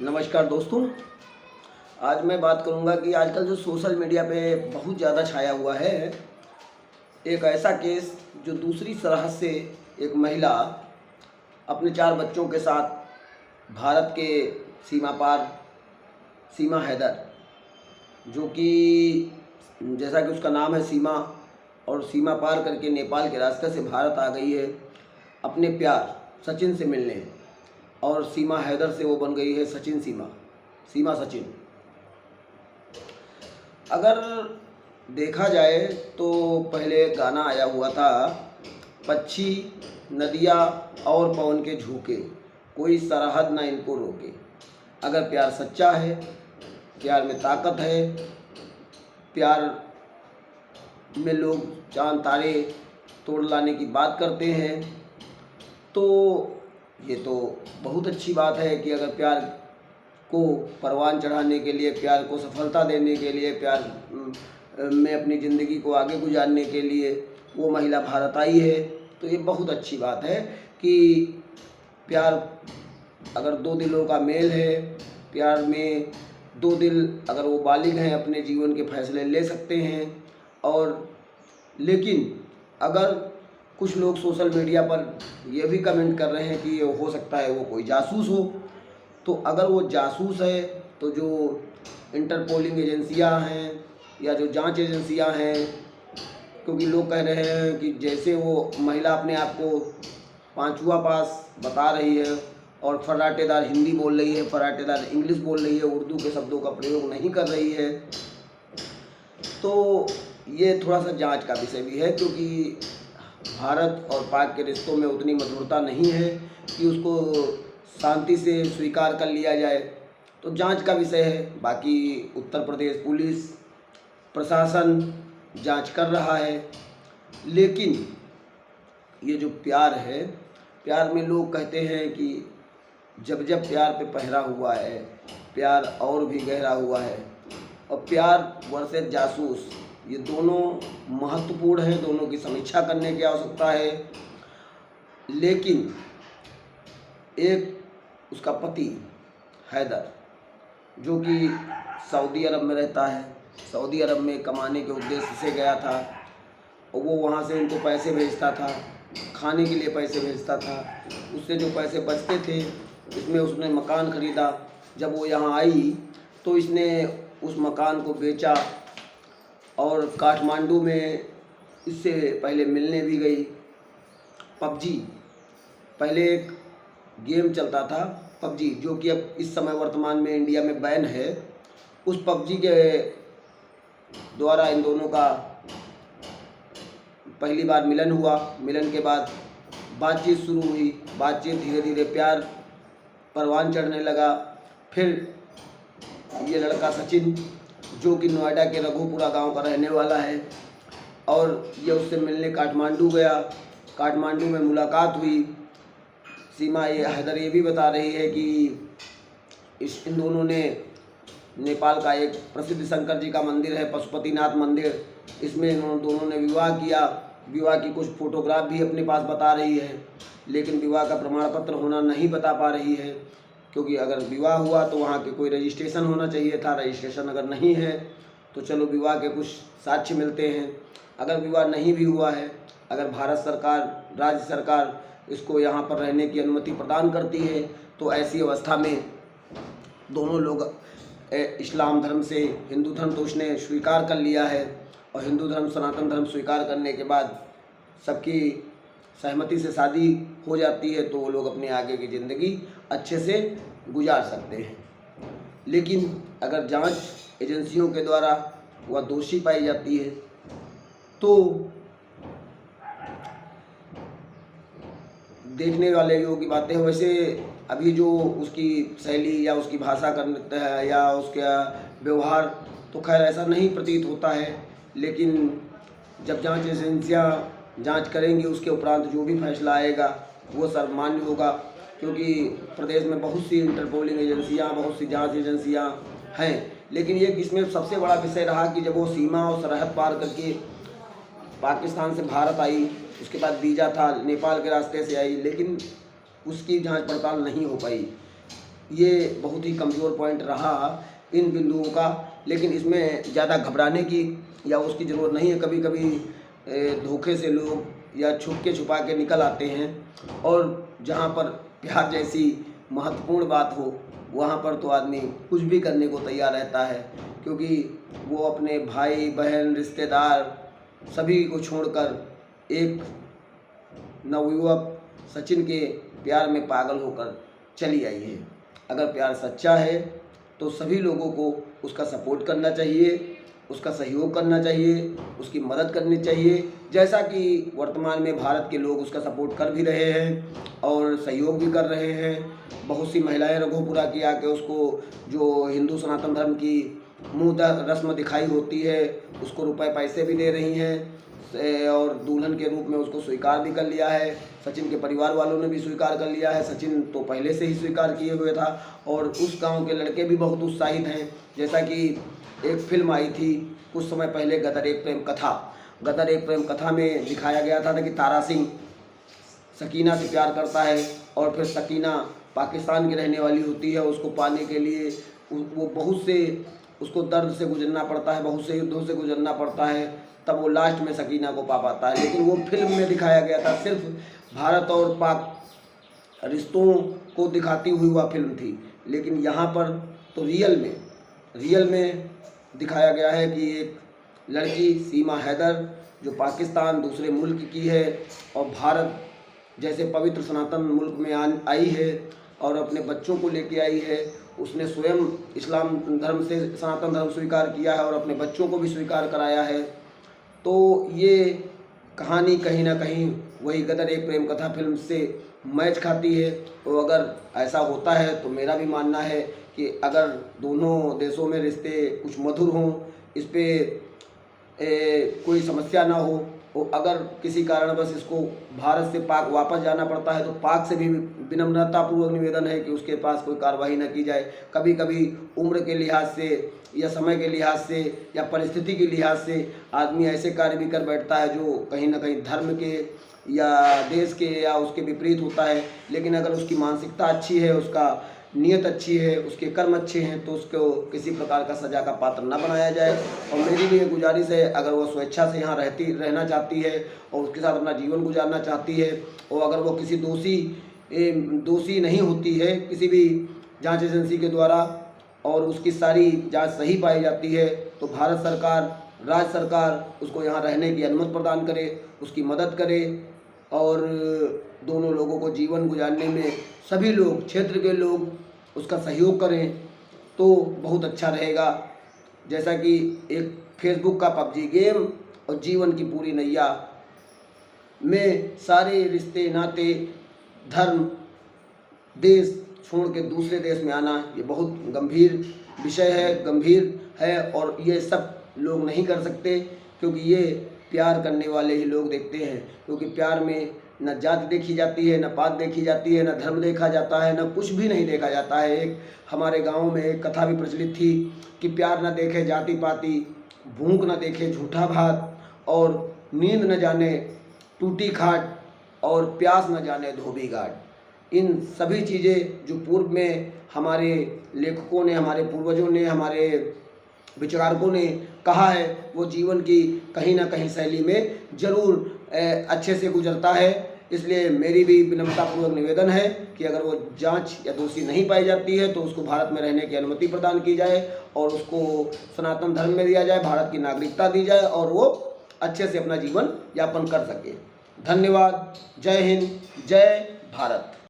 नमस्कार दोस्तों। आज मैं बात करूंगा कि आजकल जो सोशल मीडिया पे बहुत ज़्यादा छाया हुआ है एक ऐसा केस जो दूसरी सरहद से एक महिला अपने 4 बच्चों के साथ भारत के सीमा पार सीमा हैदर, जो कि जैसा कि उसका नाम है सीमा, और सीमा पार करके नेपाल के रास्ते से भारत आ गई है अपने प्यार सचिन से मिलने। और सीमा हैदर से वो बन गई है सचिन सीमा, सीमा सचिन। अगर देखा जाए तो पहले एक गाना आया हुआ था, पक्षी नदियाँ और पवन के झोंके, कोई सरहद ना इनको रोके। अगर प्यार सच्चा है, प्यार में ताकत है, प्यार में लोग चांद तारे तोड़ लाने की बात करते हैं, तो ये तो बहुत अच्छी बात है कि अगर प्यार को परवान चढ़ाने के लिए, प्यार को सफलता देने के लिए, प्यार में अपनी ज़िंदगी को आगे गुजारने के लिए वो महिला भारत आई है, तो ये बहुत अच्छी बात है कि प्यार अगर दो दिलों का मेल है, प्यार में दो दिल अगर वो बालिग हैं अपने जीवन के फैसले ले सकते हैं। और लेकिन अगर कुछ लोग सोशल मीडिया पर ये भी कमेंट कर रहे हैं कि ये हो सकता है वो कोई जासूस हो, तो अगर वो जासूस है तो जो इंटरपोलिंग एजेंसियां हैं या जो जांच एजेंसियां हैं, क्योंकि लोग कह रहे हैं कि जैसे वो महिला अपने आप को पांचवा पास बता रही है और फर्राटेदार हिंदी बोल रही है, फर्राटेदार इंग्लिश बोल रही है, उर्दू के शब्दों का प्रयोग नहीं कर रही है, तो ये थोड़ा सा जांच का विषय भी है। क्योंकि भारत और पाक के रिश्तों में उतनी मधुरता नहीं है कि उसको शांति से स्वीकार कर लिया जाए, तो जांच का विषय है। बाकी उत्तर प्रदेश पुलिस प्रशासन जांच कर रहा है, लेकिन ये जो प्यार है, प्यार में लोग कहते हैं कि जब जब प्यार पे पहरा हुआ है, प्यार और भी गहरा हुआ है। और प्यार वर्सेस जासूस, ये दोनों महत्वपूर्ण हैं, दोनों की समीक्षा करने की आवश्यकता है। लेकिन एक उसका पति हैदर, जो कि सऊदी अरब में रहता है, सऊदी अरब में कमाने के उद्देश्य से गया था, और वो वहाँ से इनको पैसे भेजता था, खाने के लिए पैसे भेजता था, उससे जो पैसे बचते थे इसमें उसने मकान ख़रीदा। जब वो यहाँ आई तो इसने उस मकान को बेचा और काठमांडू में इससे पहले मिलने भी गई। पबजी, पहले एक गेम चलता था पबजी, जो कि अब इस समय वर्तमान में इंडिया में बैन है। उस पबजी के द्वारा इन दोनों का पहली बार मिलन हुआ। मिलन के बाद बातचीत शुरू हुई, बातचीत धीरे धीरे प्यार परवान चढ़ने लगा। फिर ये लड़का सचिन, जो कि नोएडा के रघुपुरा गांव का रहने वाला है, और ये उससे मिलने काठमांडू गया। काठमांडू में मुलाकात हुई। सीमा ये हैदर ये भी बता रही है कि इन दोनों ने नेपाल का एक प्रसिद्ध शंकर जी का मंदिर है, पशुपतिनाथ मंदिर, इसमें इन दोनों ने विवाह किया। विवाह की कुछ फोटोग्राफ भी अपने पास बता रही है, लेकिन विवाह का प्रमाण पत्र होना नहीं बता पा रही है, क्योंकि अगर विवाह हुआ तो वहाँ के कोई रजिस्ट्रेशन होना चाहिए था। रजिस्ट्रेशन अगर नहीं है तो चलो विवाह के कुछ साक्ष्य मिलते हैं। अगर विवाह नहीं भी हुआ है, अगर भारत सरकार, राज्य सरकार इसको यहाँ पर रहने की अनुमति प्रदान करती है, तो ऐसी अवस्था में दोनों लोग इस्लाम धर्म से हिंदू धर्म तो उसने स्वीकार कर लिया है, और हिंदू धर्म सनातन धर्म स्वीकार करने के बाद सबकी सहमति से शादी हो जाती है, तो वो लोग अपने आगे की ज़िंदगी अच्छे से गुजार सकते हैं। लेकिन अगर जांच एजेंसियों के द्वारा वह दोषी पाई जाती है तो देखने वाले योग्य बातें हैं। वैसे अभी जो उसकी शैली या उसकी भाषा करता है या उसका व्यवहार, तो खैर ऐसा नहीं प्रतीत होता है, लेकिन जब जांच एजेंसियां जांच करेंगी उसके उपरांत जो भी फैसला आएगा वो सर्वमान्य होगा। क्योंकि प्रदेश में बहुत सी इंटरपोलिंग एजेंसियां, बहुत सी जांच एजेंसियां हैं, लेकिन ये इसमें सबसे बड़ा विषय रहा कि जब वो सीमा और सरहद पार करके पाकिस्तान से भारत आई, उसके बाद वीज़ा था, नेपाल के रास्ते से आई, लेकिन उसकी जांच पड़ताल नहीं हो पाई। ये बहुत ही कमज़ोर पॉइंट रहा इन बिंदुओं का, लेकिन इसमें ज़्यादा घबराने की या उसकी ज़रूरत नहीं है। कभी कभी धोखे से लोग या छुप के छुपा के निकल आते हैं, और जहाँ पर प्यार जैसी महत्वपूर्ण बात हो वहाँ पर तो आदमी कुछ भी करने को तैयार रहता है, क्योंकि वो अपने भाई बहन रिश्तेदार सभी को छोड़कर एक नवयुवक सचिन के प्यार में पागल होकर चली आई है। अगर प्यार सच्चा है तो सभी लोगों को उसका सपोर्ट करना चाहिए, उसका सहयोग करना चाहिए, उसकी मदद करनी चाहिए, जैसा कि वर्तमान में भारत के लोग उसका सपोर्ट कर भी रहे हैं और सहयोग भी कर रहे हैं। बहुत सी महिलाएं रघोपुरा की आके उसको, जो हिंदू सनातन धर्म की मुँह रस्म दिखाई होती है, उसको रुपए पैसे भी दे रही हैं और दुल्हन के रूप में उसको स्वीकार भी कर लिया है। सचिन के परिवार वालों ने भी स्वीकार कर लिया है। सचिन तो पहले से ही स्वीकार किए हुए था, और उस गांव के लड़के भी बहुत उत्साहित हैं। जैसा कि एक फिल्म आई थी कुछ समय पहले, गदर एक प्रेम कथा। गदर एक प्रेम कथा में दिखाया गया था कि तारा सिंह सकीना से प्यार करता है, और फिर सकीना पाकिस्तान की रहने वाली होती है। उसको पाने के लिए वो बहुत से उसको दर्द से गुजरना पड़ता है, बहुत से युद्धों से गुजरना पड़ता है, तब वो लास्ट में सकीना को पा पाता है। लेकिन वो फिल्म में दिखाया गया था, सिर्फ भारत और पाक रिश्तों को दिखाती हुई वह फिल्म थी। लेकिन यहाँ पर तो रियल में दिखाया गया है कि एक लड़की सीमा हैदर जो पाकिस्तान दूसरे मुल्क की है और भारत जैसे पवित्र सनातन मुल्क में आई है और अपने बच्चों को लेके आई है। उसने स्वयं इस्लाम धर्म से सनातन धर्म स्वीकार किया है और अपने बच्चों को भी स्वीकार कराया है। तो ये कहानी कहीं ना कहीं वही गदर एक प्रेम कथा फिल्म से मैच खाती है। तो अगर ऐसा होता है तो मेरा भी मानना है कि अगर दोनों देशों में रिश्ते कुछ मधुर हों, इस पर कोई समस्या ना हो, और अगर किसी कारणवश इसको भारत से पाक वापस जाना पड़ता है तो पाक से भी विनम्रतापूर्वक निवेदन है कि उसके पास कोई कार्रवाई न की जाए। कभी कभी उम्र के लिहाज से या समय के लिहाज से या परिस्थिति के लिहाज से आदमी ऐसे कार्य भी कर बैठता है जो कहीं ना कहीं धर्म के या देश के या उसके विपरीत होता है। लेकिन अगर उसकी मानसिकता अच्छी है, उसका नीयत अच्छी है, उसके कर्म अच्छे हैं, तो उसको किसी प्रकार का सज़ा का पात्र न बनाया जाए। और मेरी भी ये गुजारिश है, अगर वो स्वेच्छा से यहाँ रहना चाहती है और उसके साथ अपना जीवन गुजारना चाहती है, और अगर वो किसी दोषी नहीं होती है किसी भी जांच एजेंसी के द्वारा और उसकी सारी जांच सही पाई जाती है, तो भारत सरकार, राज्य सरकार उसको यहाँ रहने की अनुमति प्रदान करे, उसकी मदद करे, और दोनों लोगों को जीवन गुजारने में सभी लोग, क्षेत्र के लोग उसका सहयोग करें तो बहुत अच्छा रहेगा। जैसा कि एक फेसबुक का पबजी गेम और जीवन की पूरी नैया में सारे रिश्ते नाते धर्म देश छोड़ के दूसरे देश में आना, ये बहुत गंभीर विषय है, गंभीर है, और ये सब लोग नहीं कर सकते, क्योंकि ये प्यार करने वाले ही लोग देखते हैं। क्योंकि प्यार में न जाति देखी जाती है, न पात देखी जाती है, न धर्म देखा जाता है, न कुछ भी नहीं देखा जाता है। एक हमारे गांव में एक कथा भी प्रचलित थी कि प्यार न देखे जाति पाति, भूख न देखे झूठा भात, और नींद न जाने टूटी खाट, और प्यास न जाने धोबी घाट। इन सभी चीज़ें जो पूर्व में हमारे लेखकों ने, हमारे पूर्वजों ने, हमारे विचारकों ने कहा है, वो जीवन की कहीं ना कहीं शैली में ज़रूर अच्छे से गुजरता है। इसलिए मेरी भी विनम्रतापूर्वक निवेदन है कि अगर वो जांच या दोषी नहीं पाई जाती है तो उसको भारत में रहने की अनुमति प्रदान की जाए और उसको सनातन धर्म में दिया जाए, भारत की नागरिकता दी जाए और वो अच्छे से अपना जीवन यापन कर सके। धन्यवाद। जय हिंद, जय भारत।